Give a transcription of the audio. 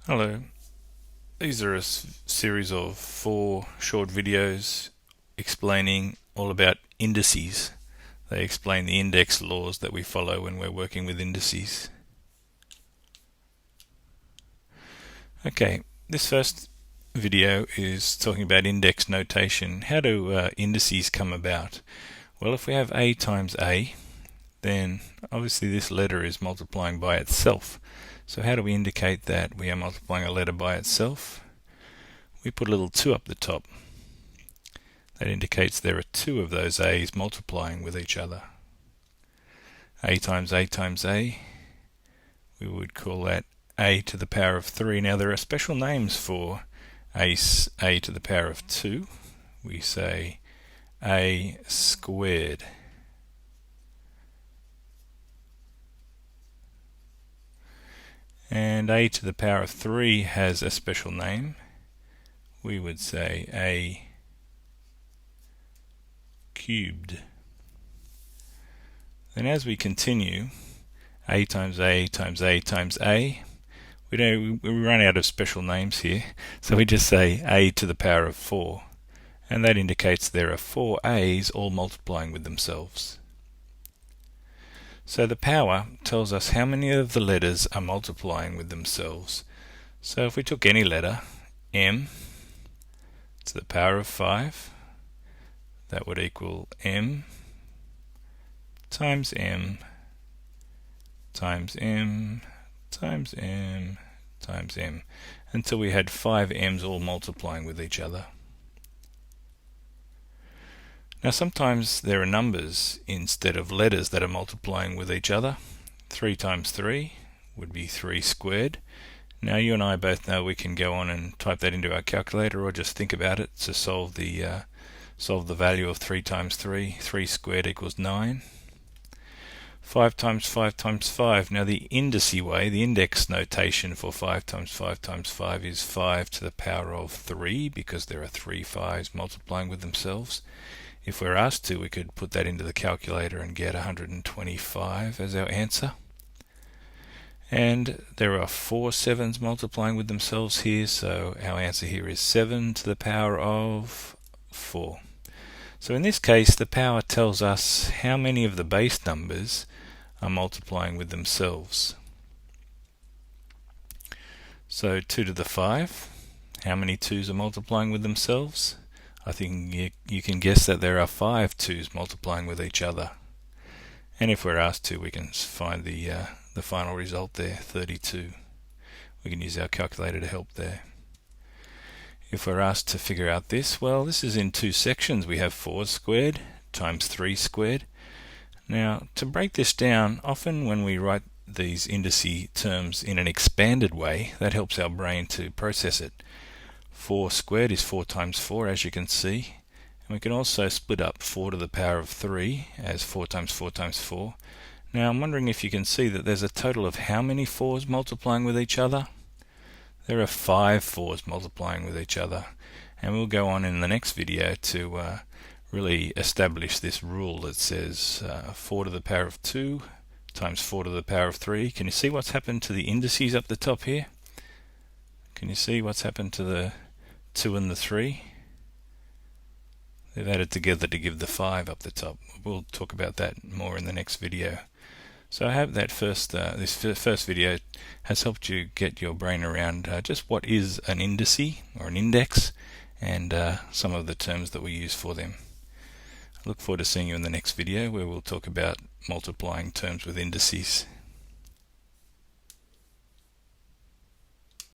Hello, these are a series of 4 short videos explaining all about indices. They explain the index laws that we follow when we're working with indices. Okay, this first video is talking about index notation. How do indices come about? Well, if we have a times a, then obviously this letter is multiplying by itself. So how do we indicate that we are multiplying a letter by itself? We put a little 2 up the top. That indicates there are 2 of those a's multiplying with each other. A times a times a, we would call that a to the power of 3. Now there are special names for a to the power of 2. We say a squared. And a to the power of 3 has a special name. We would say a cubed. Then as we continue, a times a times a times a, we run out of special names here, so we just say a to the power of 4, and that indicates there are 4 a's all multiplying with themselves. So the power tells us how many of the letters are multiplying with themselves. So if we took any letter, m to the power of 5, that would equal m times m times m times m times m, until we had 5 m's all multiplying with each other. Now sometimes there are numbers instead of letters that are multiplying with each other. 3 times 3 would be 3 squared. Now you and I both know we can go on and type that into our calculator, or just think about it to solve the value of 3 times 3. 3 squared equals 9. 5 times 5 times 5. Now the indice way, the index notation for 5 times 5 times 5 is 5 to the power of 3, because there are 3 5's multiplying with themselves. If we're asked to, we could put that into the calculator and get 125 as our answer. And there are 4 7's multiplying with themselves here, so our answer here is 7 to the power of 4. So in this case, the power tells us how many of the base numbers are multiplying with themselves. So 2 to the 5, how many 2's are multiplying with themselves? I think you can guess that there are 5 2's multiplying with each other. And if we're asked to, we can find the final result there, 32. We can use our calculator to help there. If we're asked to figure out this, well, this is in 2 sections. We have 4 squared times 3 squared. Now, to break this down, often when we write these indice terms in an expanded way, that helps our brain to process it. 4 squared is 4 times 4, as you can see. And we can also split up 4 to the power of 3 as 4 times 4 times 4. Now I'm wondering if you can see that there's a total of how many 4's multiplying with each other? There are 5 4's multiplying with each other. And we'll go on in the next video to really establish this rule that says 4 to the power of 2 times 4 to the power of 3. Can you see what's happened to the indices up the top here? Can you see what's happened to the 2 and the 3? They've added together to give the 5 up the top. We'll talk about that more in the next video. So I hope that this first video has helped you get your brain around just what is an indice or an index, and some of the terms that we use for them. I look forward to seeing you in the next video, where we'll talk about multiplying terms with indices.